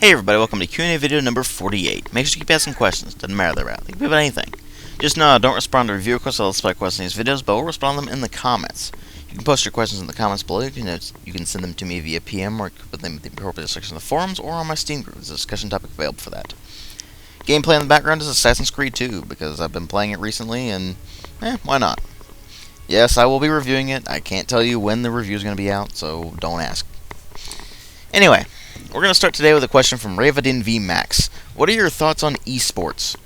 Hey everybody, welcome to Q&A video number 48. Make sure you keep asking questions, doesn't matter they're out. They can be about anything. Just know I don't respond to review requests or let's play questions in these videos, but we'll respond to them in the comments. You can post your questions in the comments below. You can send them to me via PM or put them in the appropriate section of the forums or on my Steam group. There's a discussion topic available for that. Gameplay in the background is Assassin's Creed 2 because I've been playing it recently and, why not? Yes, I will be reviewing it. I can't tell you when the review is going to be out, so don't ask. Anyway, we're going to start today with a question from Ravadin V Max. What are your thoughts on esports?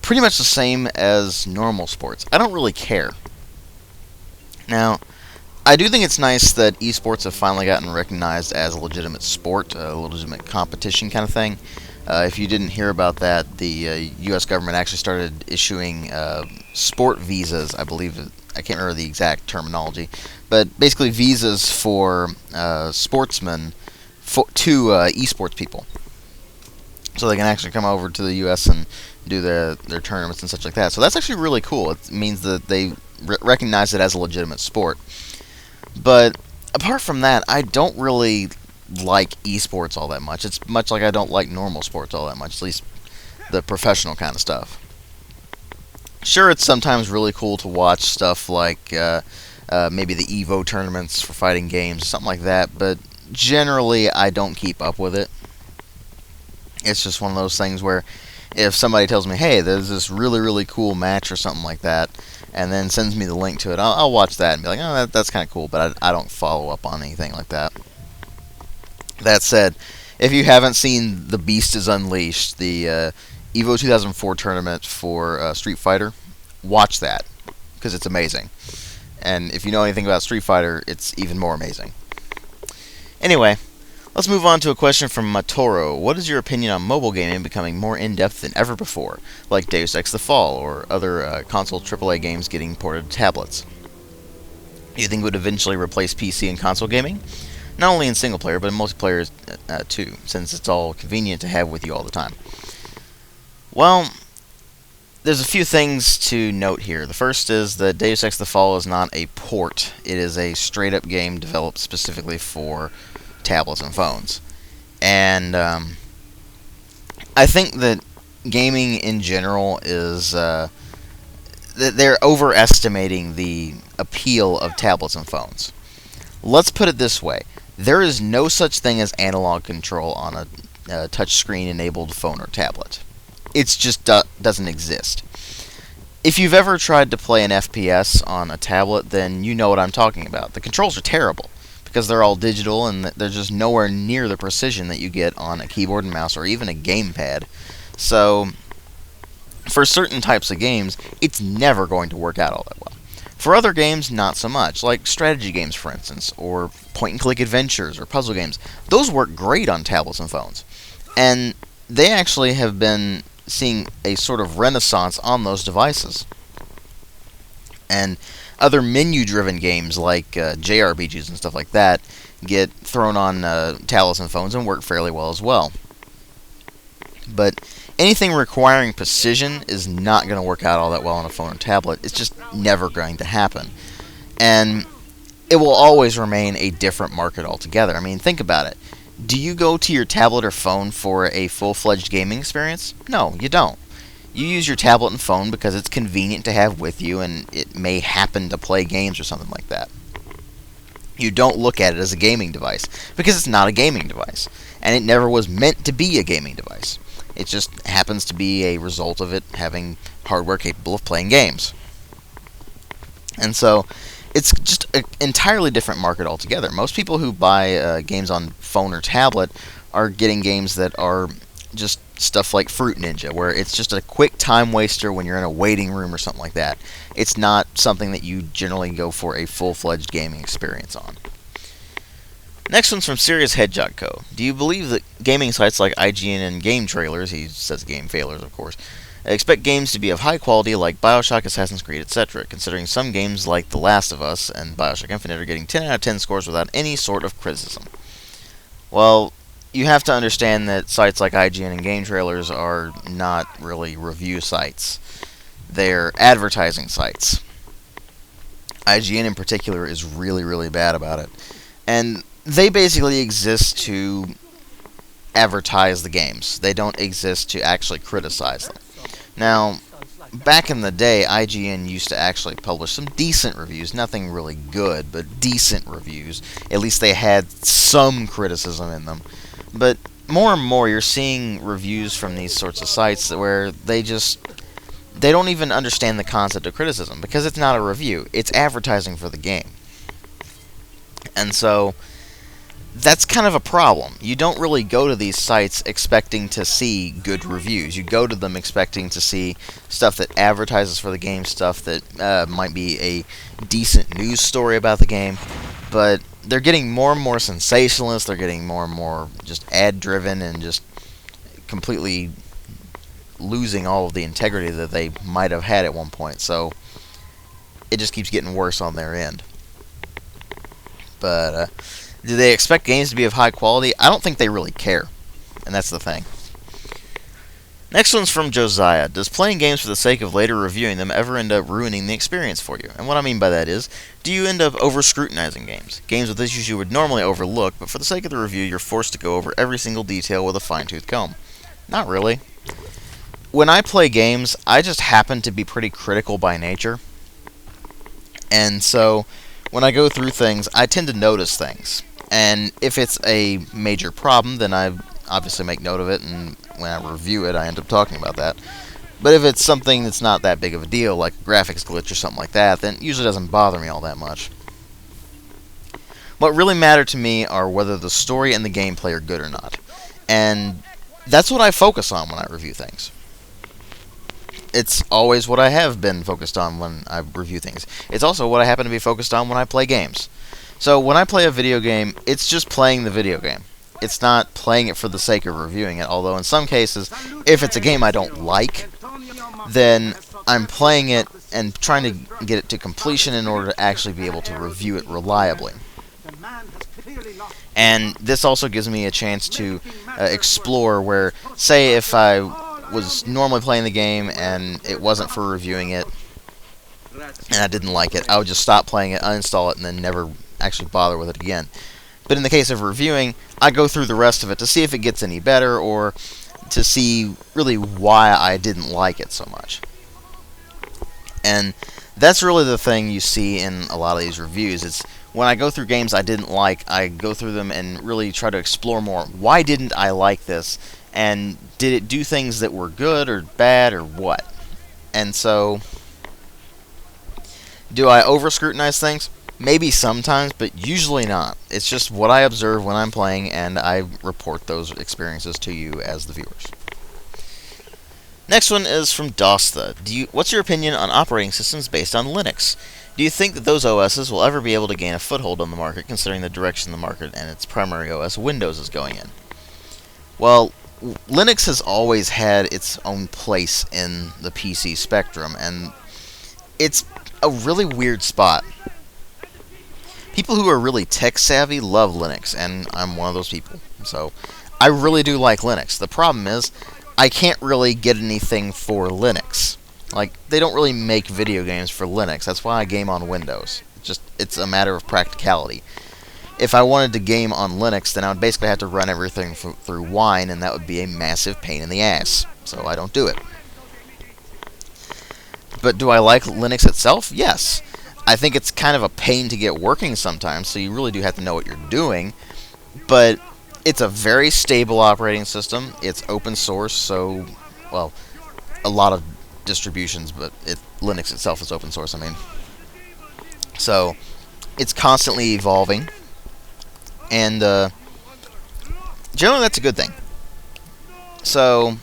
Pretty much the same as normal sports. I don't really care. Now, I do think it's nice that esports have finally gotten recognized as a legitimate sport, a legitimate competition kind of thing. If you didn't hear about that, the U.S. government actually started issuing sport visas, I believe. I can't remember the exact terminology, but basically visas for sportsmen to esports people, so they can actually come over to the U.S. and do their tournaments and such like that. So that's actually really cool. It means that they recognize it as a legitimate sport. But apart from that, I don't really like esports all that much. It's much like I don't like normal sports all that much, at least the professional kind of stuff. Sure, it's sometimes really cool to watch stuff like maybe the Evo tournaments for fighting games, something like that, but generally, I don't keep up with it. It's just one of those things where if somebody tells me, hey, there's this really, really cool match or something like that, and then sends me the link to it, I'll watch that and be like, oh, that's kind of cool, but I don't follow up on anything like that. That said, if you haven't seen The Beast is Unleashed, the Evo 2004 tournament for Street Fighter, watch that, because it's amazing. And if you know anything about Street Fighter, it's even more amazing. Anyway, let's move on to a question from Matoro. What is your opinion on mobile gaming becoming more in-depth than ever before, like Deus Ex The Fall or other console AAA games getting ported to tablets? Do you think it would eventually replace PC and console gaming? Not only in single player, but in multiplayer too, since it's all convenient to have with you all the time. Well, there's a few things to note here. The first is that Deus Ex The Fall is not a port. It is a straight-up game developed specifically for tablets and phones. And I think that gaming in general is... they're overestimating the appeal of tablets and phones. Let's put it this way. There is no such thing as analog control on a touchscreen-enabled phone or tablet. It just doesn't exist. If you've ever tried to play an FPS on a tablet, then you know what I'm talking about. The controls are terrible because they're all digital and they're just nowhere near the precision that you get on a keyboard and mouse or even a gamepad. So, for certain types of games, it's never going to work out all that well. For other games, not so much, like strategy games, for instance, or point-and-click adventures or puzzle games. Those work great on tablets and phones. And they actually have been seeing a sort of renaissance on those devices. And other menu-driven games like JRPGs and stuff like that get thrown on tablets and phones and work fairly well as well. But anything requiring precision is not going to work out all that well on a phone or tablet. It's just never going to happen. And it will always remain a different market altogether. I mean, think about it. Do you go to your tablet or phone for a full-fledged gaming experience? No, you don't. You use your tablet and phone because it's convenient to have with you and it may happen to play games or something like that. You don't look at it as a gaming device because it's not a gaming device. And it never was meant to be a gaming device. It just happens to be a result of it having hardware capable of playing games. And so, it's just an entirely different market altogether. Most people who buy games on phone or tablet are getting games that are just stuff like Fruit Ninja, where it's just a quick time waster when you're in a waiting room or something like that. It's not something that you generally go for a full-fledged gaming experience on. Next one's from Serious Hedgehog Co. Do you believe that gaming sites like IGN and Game Trailers, he says game failures of course, expect games to be of high quality like Bioshock, Assassin's Creed, etc., considering some games like The Last of Us and Bioshock Infinite are getting 10 out of 10 scores without any sort of criticism? Well, you have to understand that sites like IGN and Game Trailers are not really review sites. They're advertising sites. IGN in particular is really, really bad about it. And they basically exist to advertise the games. They don't exist to actually criticize them. Now, back in the day, IGN used to actually publish some decent reviews. Nothing really good, but decent reviews. At least they had some criticism in them. But more and more, you're seeing reviews from these sorts of sites where they don't even understand the concept of criticism, because it's not a review. It's advertising for the game. And so, that's kind of a problem. You don't really go to these sites expecting to see good reviews. You go to them expecting to see stuff that advertises for the game, stuff that might be a decent news story about the game, but they're getting more and more sensationalist, they're getting more and more just ad-driven, and just completely losing all of the integrity that they might have had at one point. So it just keeps getting worse on their end. But do they expect games to be of high quality? I don't think they really care, and that's the thing. Next one's from Josiah. Does playing games for the sake of later reviewing them ever end up ruining the experience for you? And what I mean by that is, do you end up over-scrutinizing games? Games with issues you would normally overlook, but for the sake of the review, you're forced to go over every single detail with a fine-tooth comb. Not really. When I play games, I just happen to be pretty critical by nature. And so, when I go through things, I tend to notice things. And if it's a major problem, then I obviously make note of it, and when I review it, I end up talking about that. But if it's something that's not that big of a deal, like a graphics glitch or something like that, then it usually doesn't bother me all that much. What really matter to me are whether the story and the gameplay are good or not. And that's what I focus on when I review things. It's always what I have been focused on when I review things. It's also what I happen to be focused on when I play games. So when I play a video game, it's just playing the video game. It's not playing it for the sake of reviewing it, although in some cases, if it's a game I don't like, then I'm playing it and trying to get it to completion in order to actually be able to review it reliably. And this also gives me a chance to explore where, say if I was normally playing the game and it wasn't for reviewing it, and I didn't like it, I would just stop playing it, uninstall it, and then never actually bother with it again. But in the case of reviewing, I go through the rest of it to see if it gets any better, or to see really why I didn't like it so much. And that's really the thing you see in a lot of these reviews. It's when I go through games I didn't like, I go through them and really try to explore more. Why didn't I like this? And did it do things that were good or bad or what? And so, do I over-scrutinize things? Maybe sometimes, but usually not. It's just what I observe when I'm playing, and I report those experiences to you as the viewers. Next one is from Dosta. What's your opinion on operating systems based on Linux? Do you think that those OSs will ever be able to gain a foothold on the market, considering the direction the market and its primary OS, Windows, is going in? Well, Linux has always had its own place in the PC spectrum, and it's a really weird spot. People who are really tech-savvy love Linux, and I'm one of those people. So, I really do like Linux. The problem is, I can't really get anything for Linux. Like, they don't really make video games for Linux. That's why I game on Windows. It's a matter of practicality. If I wanted to game on Linux, then I would basically have to run everything through Wine, and that would be a massive pain in the ass. So I don't do it. But do I like Linux itself? Yes. I think it's kind of a pain to get working sometimes, so you really do have to know what you're doing. But it's a very stable operating system. It's open source, so, well, a lot of distributions, but Linux itself is open source, I mean. So, it's constantly evolving, and generally that's a good thing. So,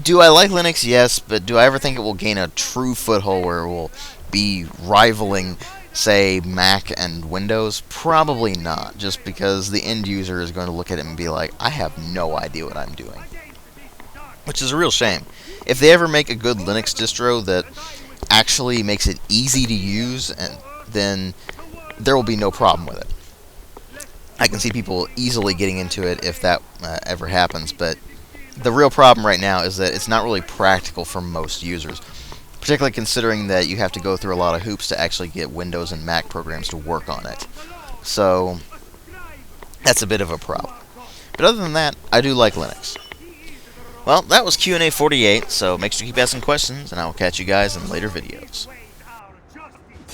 do I like Linux? Yes, but do I ever think it will gain a true foothold where it will be rivaling, say, Mac and Windows? Probably not, just because the end user is going to look at it and be like, I have no idea what I'm doing. Which is a real shame. If they ever make a good Linux distro that actually makes it easy to use, then there will be no problem with it. I can see people easily getting into it if that ever happens, but the real problem right now is that it's not really practical for most users, particularly considering that you have to go through a lot of hoops to actually get Windows and Mac programs to work on it. So, that's a bit of a problem. But other than that, I do like Linux. Well, that was Q&A 48, so make sure to keep asking questions, and I will catch you guys in later videos.